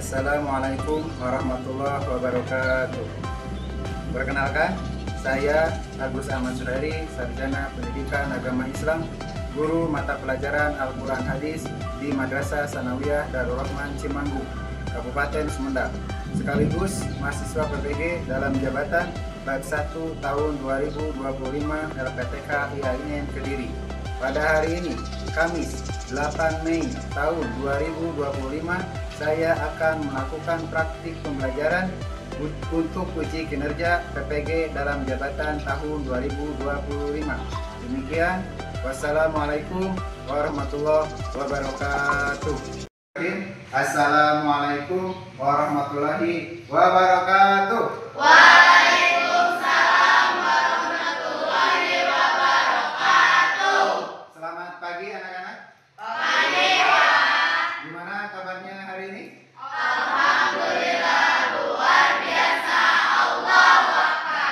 Assalamualaikum warahmatullahi wabarakatuh. Perkenalkan, saya Agus Ahmad Surari, Sarjana Pendidikan Agama Islam, guru mata pelajaran Al-Quran Hadis di Madrasah Sanawiyah Darul Rahman Cimanggu, Kabupaten Sumedang, sekaligus mahasiswa PPG dalam jabatan Bab 1 tahun 2025 LPTK IAIN Kediri. Pada hari ini, Kamis 8 Mei tahun 2025, saya akan melakukan praktik pembelajaran untuk uji kinerja PPG dalam jabatan tahun 2025. Demikian, wassalamualaikum warahmatullahi wabarakatuh. Assalamualaikum warahmatullahi wabarakatuh. Waalaikumsalam warahmatullahi wabarakatuh. Selamat pagi anak-anak. Pagi, Pak. Gimana kabarnya hari ini? Alhamdulillah luar biasa. Allahu Akbar.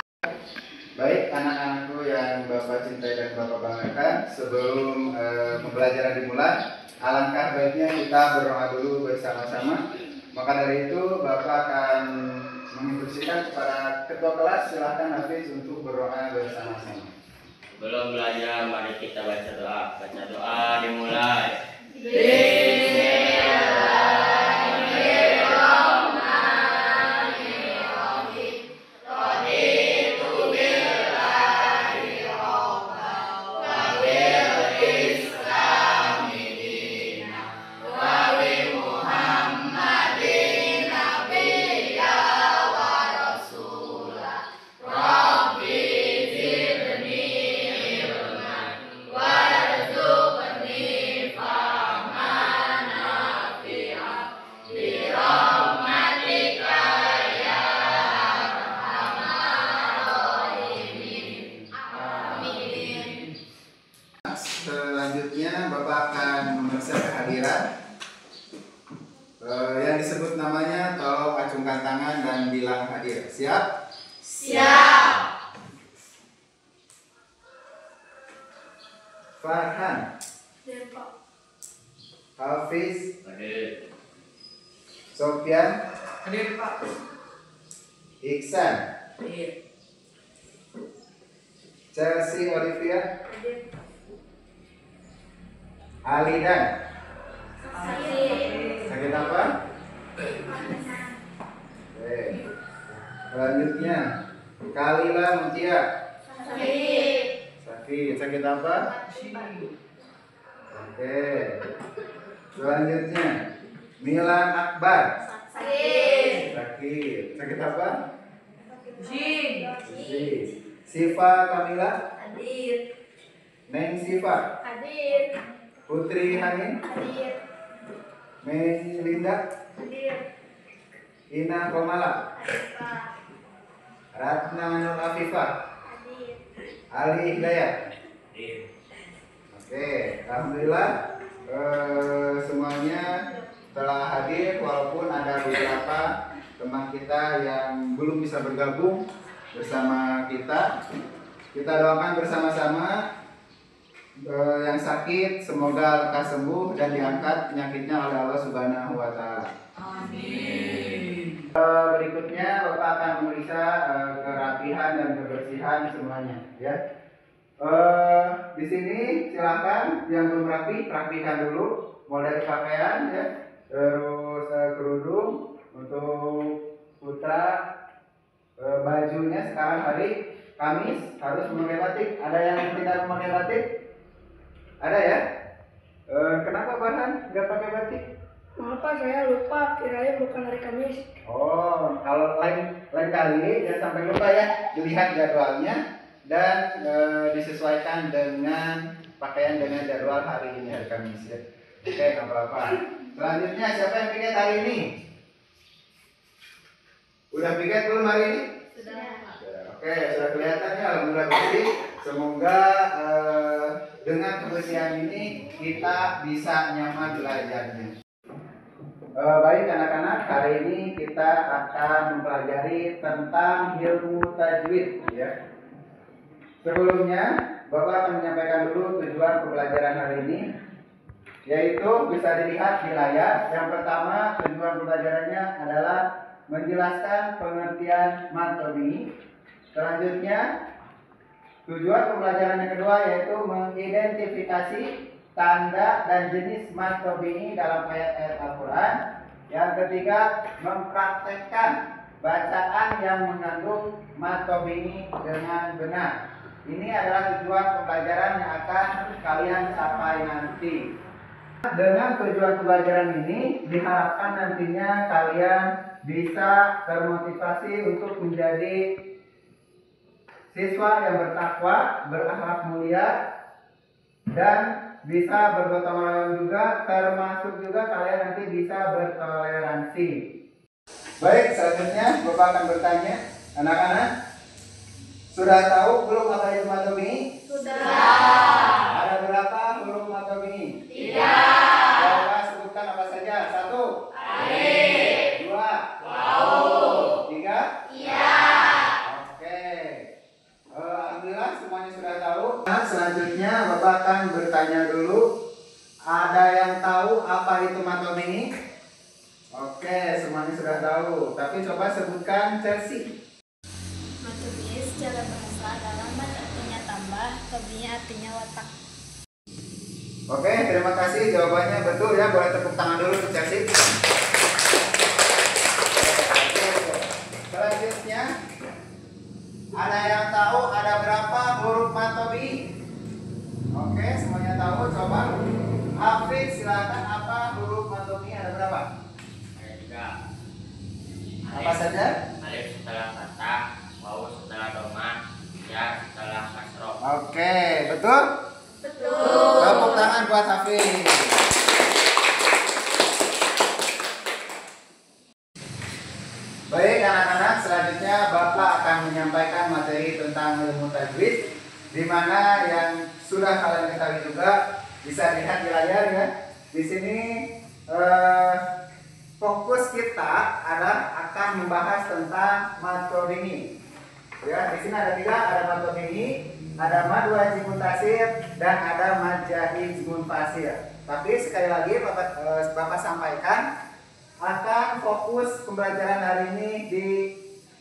Baik anak-anakku yang Bapak cintai dan Bapak banggakan, sebelum pembelajaran dimulai, alangkah baiknya kita berdoa dulu bersama-sama. Maka dari itu Bapak akan menginstruksikan kepada ketua kelas, silahkan Hafiz untuk berdoa bersama-sama. Sebelum belajar, mari kita baca doa. Baca doa dimulai. Selanjutnya Bapak akan memeriksa kehadiran. Yang disebut namanya, tolong acungkan tangan dan bilang hadir. Siap? Siap. Farhan, Hafiz, Hadir. Sofyan, Hadir, Pak. Iksan, Hadir. Chelsea Olivia, Alidan. Sakit apa? Oke. Selanjutnya Kalila Mutia. Sakit. Sakit apa? Oke. Selanjutnya Milan Akbar. Sakit. Sakit apa? Jin. Siva Kamila. Hadir. Neng Siva. Hadir. Putri Hanin. Hadir. Mei Linda. Hadir. Ina Komala. Pak. Ratna Nur Afifah. Hadir. Ali Hidayat. Hadir. Oke, alhamdulillah semuanya telah hadir, walaupun ada beberapa teman kita yang belum bisa bergabung bersama kita. Kita doakan bersama-sama yang sakit semoga lekas sembuh dan diangkat penyakitnya oleh Allah Subhanahu wa Ta'ala. Amin. Berikutnya Bapak akan memeriksa kerapihan dan kebersihan semuanya, ya. Di sini silakan yang belum rapi, rapikan dulu, mulai dari pakaian, ya, terus kerudung untuk putra, bajunya sekarang hari Kamis harus memakai batik. Ada yang tidak memakai batik? Ada ya? Kenapa Farhan nggak pakai batik? Maaf Pak, saya lupa, kirain bukan hari Kamis. Oh, kalau lain kali jangan sampai lupa ya, dilihat jadwalnya dan disesuaikan dengan pakaian dengan jadwal hari ini, hari Kamis ya. Oke, nggak apa-apa. Selanjutnya siapa yang piket hari ini? Udah piket belum hari ini? Sudah. Oke, sudah kelihatan ya, alhamdulillah bersih. Semoga dengan kebersihan ini kita bisa nyaman belajarnya. Baik anak-anak, hari ini kita akan mempelajari tentang ilmu tajwid, ya. Sebelumnya, Bapak akan menyampaikan dulu tujuan pembelajaran hari ini. yaitu bisa dilihat di layar. Yang pertama, tujuan pembelajarannya adalah menjelaskan pengertian mat tabi'i. Selanjutnya, tujuan pembelajaran yang kedua yaitu mengidentifikasi tanda dan jenis mat tabi'i dalam ayat-ayat Al-Quran. Yang ketiga, mempraktekkan bacaan yang mengandung mat tabi'i dengan benar. Ini adalah tujuan pembelajaran yang akan kalian capai nanti. Dengan tujuan pembelajaran ini diharapkan nantinya kalian bisa termotivasi untuk menjadi siswa yang bertakwa, berakhlak mulia, dan bisa bergotong royong juga, termasuk juga kalian nanti bisa bertoleransi. Baik, selanjutnya Bapak akan bertanya, anak-anak sudah tahu belum apa itu mat tabi'i? Sudah. Ada berapa huruf mat tabi'i? Tidak. Bapak sebutkan apa saja? 1, Alif. 2, Waw. 3, Iya. oke. Alhamdulillah semuanya sudah tahu. Nah, selanjutnya Bapak akan bertanya dulu. Ada yang tahu apa itu mat tabi'i? Oke, semuanya sudah tahu. Tapi coba sebutkan Chelsea. Mat tabi'i secara bahasa adalah mat artinya tambah, tabi'i artinya watak. Oke, terima kasih jawabannya betul ya. Boleh tepuk tangan dulu untuk Chelsea. Selanjutnya, ada yang tahu ada berapa huruf mat tabi'i? Oke, semuanya tahu. Coba Hafiz silakan, apa huruf mat tabi'i ada berapa? Ada 3. Apa saja? Alif setelah fathah, waw setelah dhamma, ya setelah kasroh. Oke, betul? Betul. Tepuk tangan buat Hafiz. Baik anak-anak, selanjutnya Bapak akan menyampaikan materi tentang ilmu tajwid, di mana yang sudah kalian ketahui juga bisa dilihat di layar ya. Di sini fokus kita adalah akan membahas tentang mat tabi'i. Ya, di sini ada 3, ada mat tabi'i, ada mad wajib mutasir, dan ada mad jaiz munfasir. Tapi sekali lagi Bapak sampaikan akan fokus pembelajaran hari ini di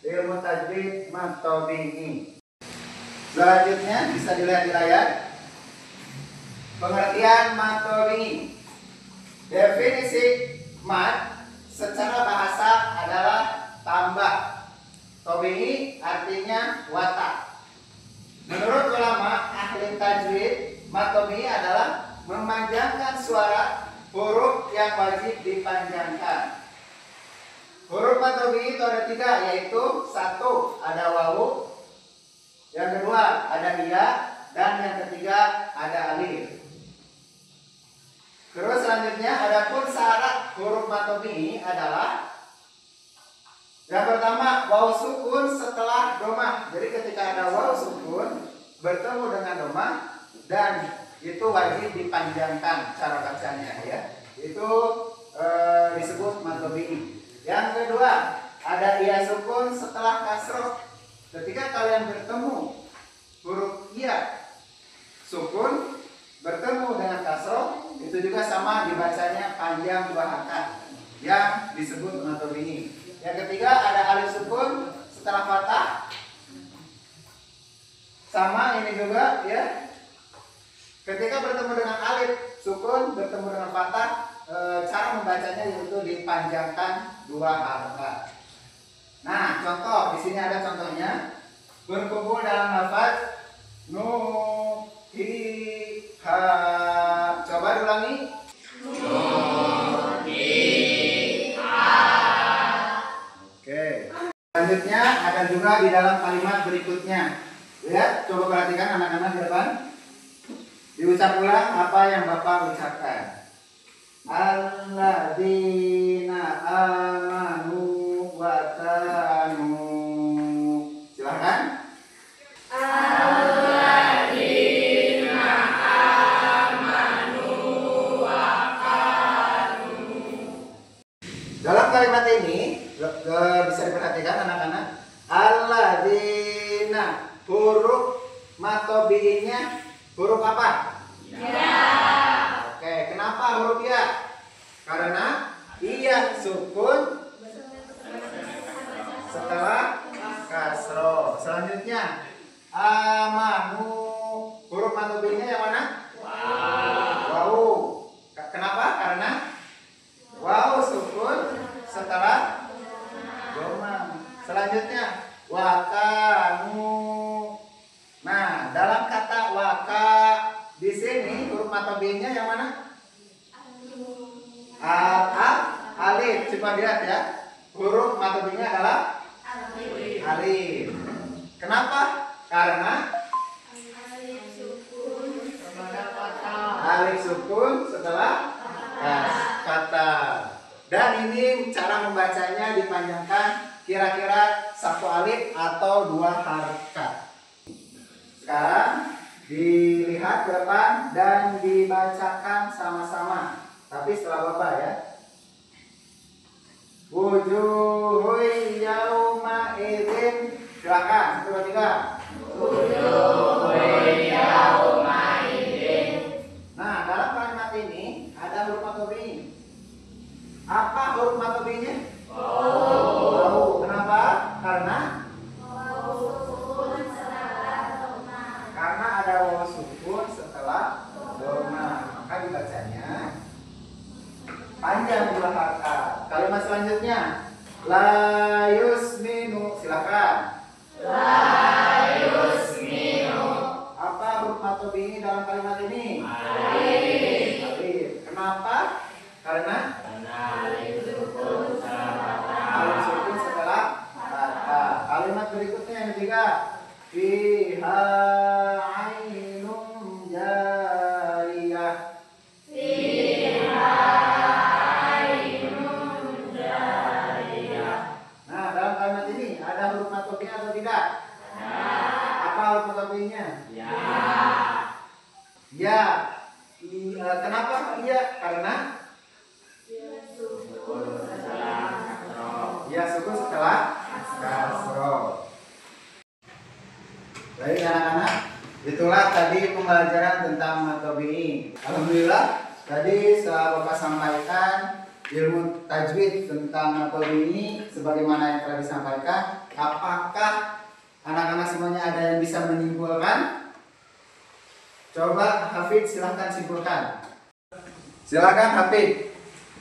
ilmu tajwid mat tabi'i. Selanjutnya bisa dilihat di layar. Pengertian mat tabi'i. Definisi mad secara bahasa adalah tambah. Tabi'i artinya watak. Menurut ulama ahli tajwid, mat tabi'i adalah memanjangkan suara huruf yang wajib dipanjangkan. Huruf mat tabi'i itu ada 3, yaitu 1 ada wawu, yang kedua ada iya, dan yang ketiga ada alif. Terus selanjutnya adapun syarat huruf mat tabi'i adalah yang pertama wawu sukun setelah domah. Jadi ketika ada wawu sukun bertemu dengan domah, dan itu wajib dipanjangkan cara bacanya ya. Itu disebut mat tabi'i. Yang kedua ada iya sukun setelah kasroh. Ketika kalian bertemu huruf iya sukun bertemu dengan kasroh, itu juga sama dibacanya panjang 2 harokat yang disebut mat tabi'i. Yang ketiga ada alif sukun setelah fathah. Sama ini juga ya. Ketika bertemu dengan alif sukun bertemu dengan fathah, cara membacanya yaitu dipanjangkan 2 harokat. Nah, contoh di sini ada contohnya. Berkumpul dalam lafaz nuhiha. Coba ulangi. Oke. Selanjutnya ada juga di dalam kalimat berikutnya. Lihat, coba perhatikan anak-anak di depan. Diucap ulang apa yang Bapak ucapkan. Alladzina amanu wa kanu. Silakan. Alladzina amanu wa kanu. Dalam kalimat ini bisa diperhatikan anak-anak. Alladzina, huruf mat tabi'inya huruf apa? Ya. Oke, kenapa huruf ya? Karena iya sukun setelah kasro. Selanjutnya amanu, huruf matobinya yang mana? Wow. Kenapa? Karena wow sukun setelah doma. Selanjutnya wakanu. Nah, dalam kata waka di sini huruf matobinya yang mana? Alif. Coba lihat ya. Huruf matobinya adalah alif. Kenapa? Karena alif sukun setelah kata. Dan ini cara membacanya dipanjangkan kira-kira 1 alif atau 2 harakat. Sekarang dilihat ke depan dan dibacakan sama-sama. Tapi setelah Bapak ya. Wujuhun yauma idzin. Silakan. 1, 2, 3. Wujuhun yauma idzin. Nah, dalam kalimat ini ada huruf matobi. Apa huruf matobinya? Waw. Kenapa? Karena ada waw sukun setelah doma. Maka dibacanya panjang 2 harakat. Kalimat selanjutnya la yusminu. Silakan. La yusminu. Apa huruf matobi ini dalam kalimat ini? Alif. Alif. Kenapa? Karena alif sukun setelah kata. alif sukun setelah kata. Kalimat berikutnya yang ketiga fiha ainun jariyah. Fiha ainun jariyah. Nah, dalam kalimat ini ada huruf matobinya atau tidak? Apa huruf matobinya? Ya. Kenapa iya? Karena ya sukun setelah kasro. Baik anak-anak, itulah tadi pembelajaran tentang matobi. Alhamdulillah tadi setelah Bapak sampaikan ilmu tajwid tentang matobi ini sebagaimana yang telah disampaikan. Apakah anak-anak semuanya ada yang bisa menyimpulkan? Coba Hafid silahkan simpulkan. Silakan Hafid.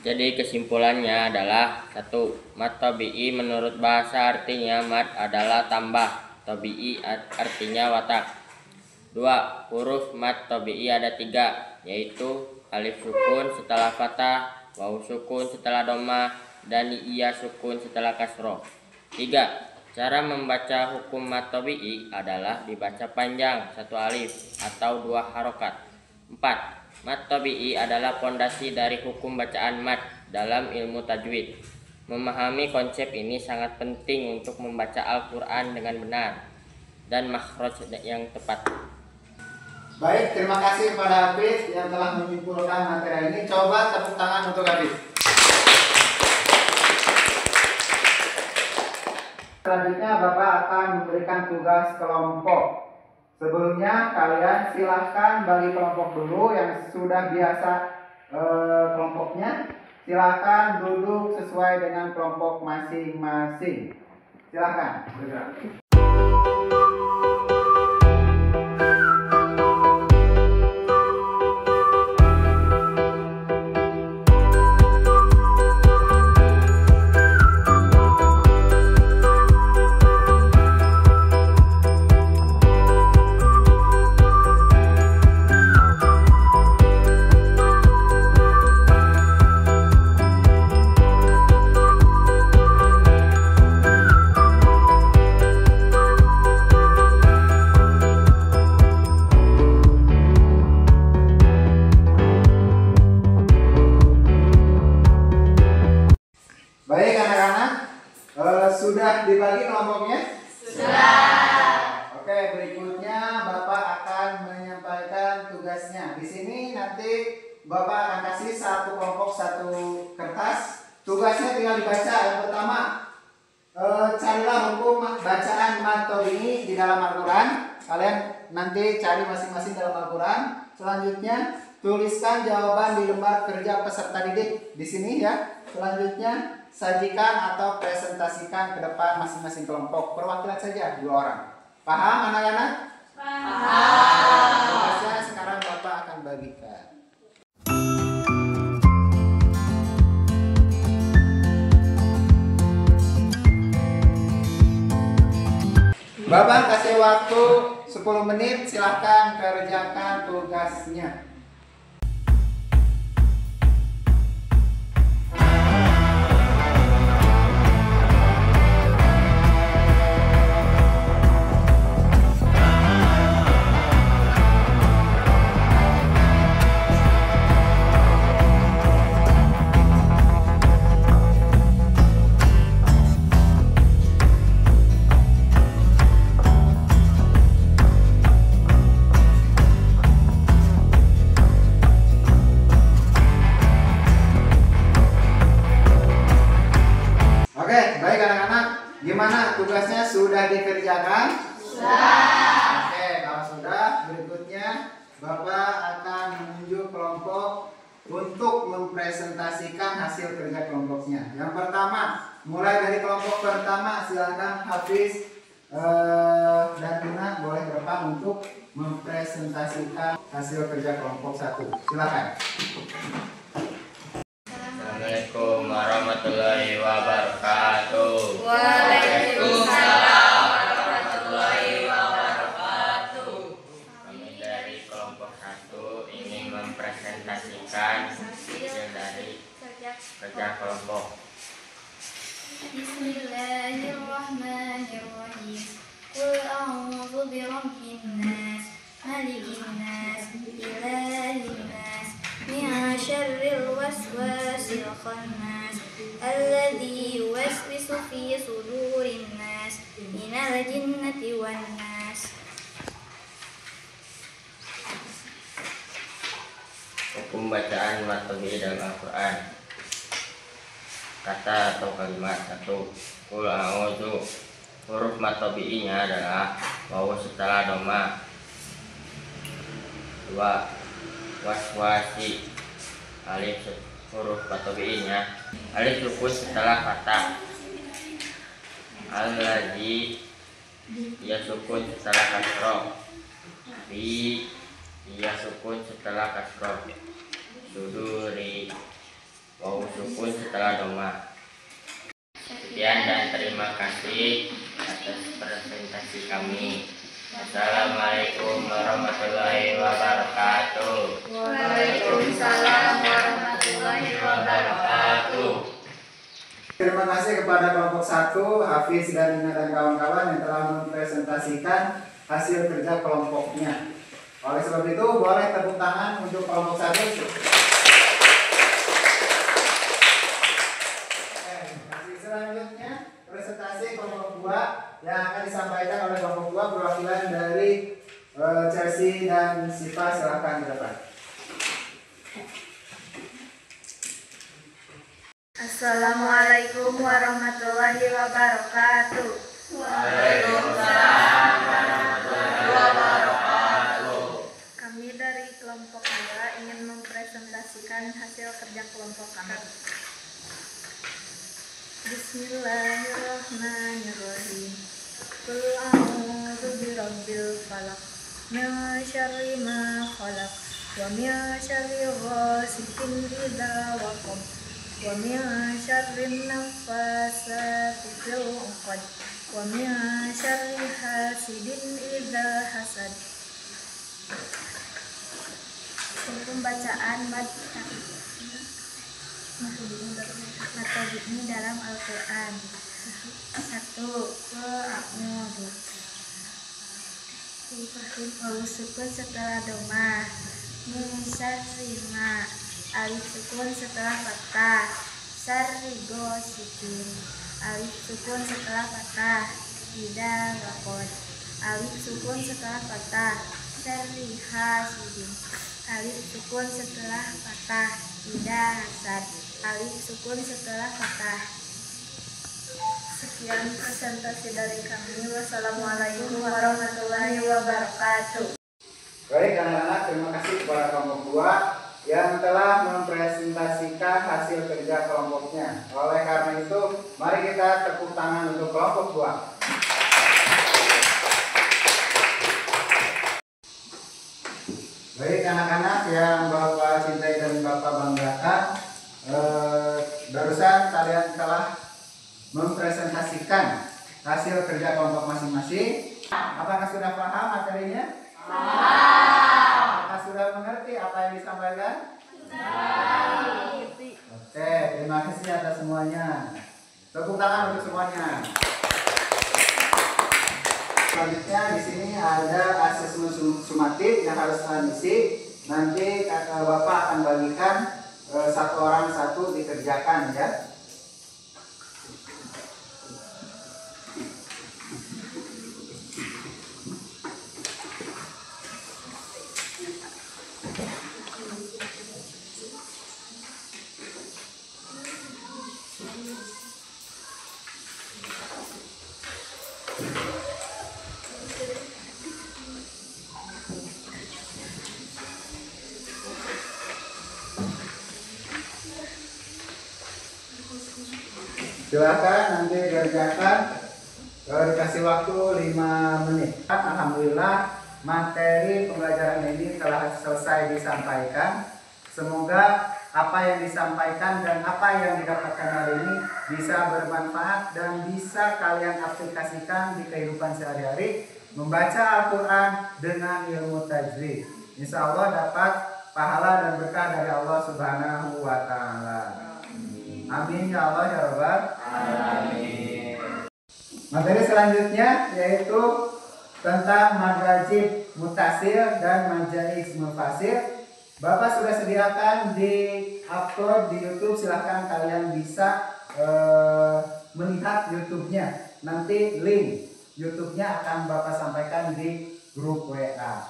Jadi kesimpulannya adalah 1. Mat tabi'i menurut bahasa artinya mat adalah tambah, tabi'i artinya watak. 2. Huruf mat tabi'i ada 3, yaitu alif sukun setelah fathah, waw sukun setelah doma, dan iya sukun setelah kasroh. 3. Cara membaca hukum mat tabi'i adalah dibaca panjang 1 alif atau 2 harokat. 4. Mat tabi'i adalah pondasi dari hukum bacaan mat dalam ilmu tajwid. Memahami konsep ini sangat penting untuk membaca Al-Quran dengan benar dan makhraj yang tepat. Baik, terima kasih kepada Hafiz yang telah menyimpulkan materi ini. Coba tepuk tangan untuk Hafiz. Selanjutnya Bapak akan memberikan tugas kelompok. Sebelumnya kalian silahkan bagi kelompok dulu yang sudah biasa kelompoknya. Silahkan duduk sesuai dengan kelompok masing-masing. Silahkan bergerak. Baik anak-anak, sudah dibagi kelompoknya? Sudah. Oke, berikutnya Bapak akan menyampaikan tugasnya. Di sini nanti Bapak akan kasih 1 kelompok 1 kertas. Tugasnya tinggal dibaca. Yang pertama, carilah hukum bacaan mat tabi'i di dalam Al-Quran. Kalian nanti cari masing-masing dalam Al-Quran. Selanjutnya, tuliskan jawaban di lembar kerja peserta didik di sini ya. Selanjutnya, sajikan atau presentasikan ke depan masing-masing kelompok. Perwakilan saja 2 orang. Paham anak-anak? Paham. Tugasnya sekarang Bapak akan bagikan. Bapak kasih waktu 10 menit, silahkan kerjakan tugasnya. Oke, baik anak-anak. Gimana tugasnya, sudah dikerjakan? Sudah. Oke, kalau sudah, berikutnya Bapak akan menunjuk kelompok untuk mempresentasikan hasil kerja kelompoknya. Yang pertama, mulai dari kelompok pertama, silakan Hafiz dan Lina boleh ke depan untuk mempresentasikan hasil kerja kelompok 1. Silakan. Assalamualaikum warahmatullahi wabarakatuh. Waalaikumsalam warahmatullahi wabarakatuh. Kami dari kelompok 1 ingin mempresentasikan hasil dari kerja kelompok. Bismillahirrahmanirrahim. Qul a'udzu birabbin nas, malikin nas, ilahin nas, min syarril waswasil khannas, alladzi yuwaswisu fi sudurin nas, minal jinnati wan nas. Hukum bacaan matobi dalam Al-Quran. Kata atau kalimat 1. Qul a'udzu. Huruf matobi'inya adalah wawu setelah doma. 2. Waswasi. Alif huruf matobi'inya alif sukun setelah kata. Alladzi, ia sukun setelah kasroh. Fi, ia sukun setelah kasroh. Suduri, wawu sukun setelah doma. Sekian dan terima kasih atas presentasi kami. Assalamualaikum warahmatullahi wabarakatuh. Waalaikumsalam warahmatullahi wabarakatuh. Terima kasih kepada kelompok 1, Hafiz dan Lina dan kawan-kawan yang telah mempresentasikan hasil kerja kelompoknya. Oleh sebab itu, boleh tepuk tangan untuk kelompok 1. Selanjutnya, presentasi kelompok 2 yang akan disampaikan oleh kelompok 2 perwakilan dari Chelsea dan Siva. Silahkan ke depan. Assalamualaikum warahmatullahi wabarakatuh. Waalaikumsalam warahmatullahi wabarakatuh. Kami dari kelompok 2 ingin mempresentasikan hasil kerja kelompok kami. Bismillahirrahmanirrahim. Qul a'udzu birabbil falaq, min syarri ma khalaq, wa min syarri ghasikin idza waqab, wa min syarri naffasati fil 'uqad, wa min syarri hasidin idza hasad. Pembacaan matobi dalam Al-Quran. 1. Qul wawu sukun setelah doma. Min syarri ma, alif sukun setelah fathah. Syarri ghasikin, alif sukun setelah fathah. Idza waqad, alif sukun setelah fathah. Syarri hasidin, alif sukun setelah fathah. Idza hasad, alif sukun setelah fathah. Sekian presentasi dari kami. Wassalamualaikum warahmatullahi wabarakatuh. Baik anak-anak, terima kasih kepada kelompok 2 yang telah mempresentasikan hasil kerja kelompoknya. Oleh karena itu, mari kita tepuk tangan untuk kelompok 2. Baik anak-anak yang Bapak cintai dan Bapak banggakan, barusan kalian telah mempresentasikan hasil kerja kelompok masing-masing. Apakah sudah paham materinya? Apakah sudah mengerti apa yang disampaikan? Oke, terima kasih atas semuanya. Tepuk tangan untuk semuanya. Selanjutnya di sini ada asesmen sumatif yang harus kalian isi. Nanti kakak Bapak akan bagikan satu orang satu dikerjakan ya. Silakan nanti kerjakan, dikasih waktu 5 menit. Alhamdulillah materi pembelajaran ini telah selesai disampaikan. Semoga apa yang disampaikan dan apa yang didapatkan hari ini bisa bermanfaat dan bisa kalian aplikasikan di kehidupan sehari-hari. Membaca Al-Quran dengan ilmu tajwid, insya Allah dapat pahala dan berkah dari Allah Subhanahu wa Ta'ala. Amin ya Allah ya Rabbal alamin. Materi selanjutnya yaitu tentang madrajib mutasil dan majaiz mufasil. Bapak sudah sediakan di upload di YouTube, silahkan kalian bisa melihat YouTube-nya. Nanti link YouTube-nya akan Bapak sampaikan di grup WA.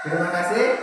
Terima kasih.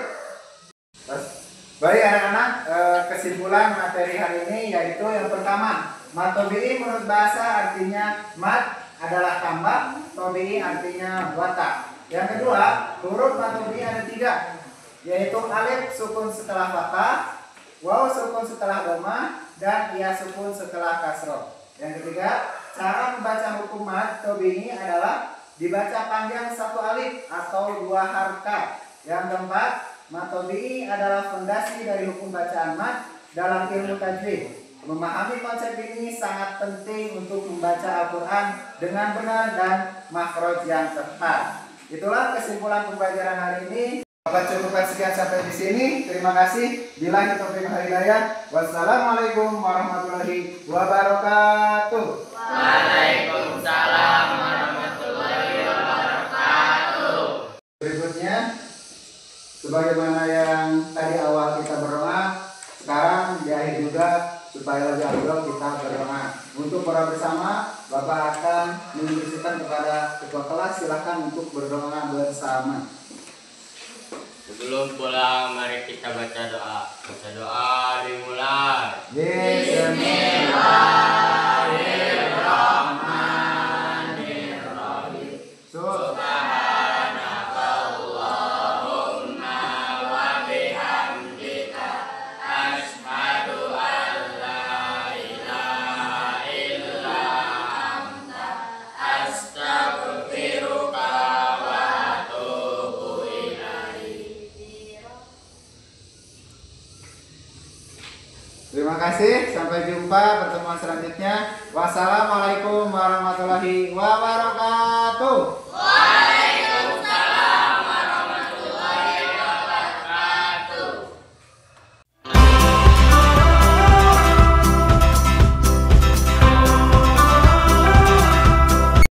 Baik anak-anak, kesimpulan materi hari ini yaitu yang pertama, mat tobi'i menurut bahasa artinya mat adalah tambah, tobi'i artinya watak. Yang kedua, huruf mat tobi'i ada 3, yaitu alif sukun setelah fathah, waw sukun setelah dhamma, dan ya sukun setelah kasroh. Yang ketiga, cara membaca hukum mat tobi'i adalah dibaca panjang 1 alif atau 2 harakat. Yang keempat, mat tobi'i adalah fondasi dari hukum bacaan mat dalam ilmu tajwid. Memahami konsep ini sangat penting untuk membaca Al-Quran dengan benar dan makhraj yang tepat. Itulah kesimpulan pembelajaran hari ini. Bapak cukupkan sekian sampai di sini. Terima kasih. Billahi taufiq wal hidayah. Wassalamualaikum warahmatullahi wabarakatuh. Waalaikumsalam warahmatullahi wabarakatuh. Berikutnya, sebagaimana yang tadi awal kita berdoa, sekarang di akhir juga supaya lebih afdal kita berdoa. Untuk berdoa bersama, Bapak akan menginstruksikan kepada ketua kelas, silakan untuk berdoa bersama. Sebelum pulang, mari kita baca doa. Baca doa dimulai. Bismillahirrahmanirrahim. Subhanakallahumma wa bihamdika asyhadu an la ilaha illa anta astaghfiruka wa atubu ilaik. Terima kasih, sampai jumpa pertemuan selanjutnya. Wassalamualaikum warahmatullahi wabarakatuh.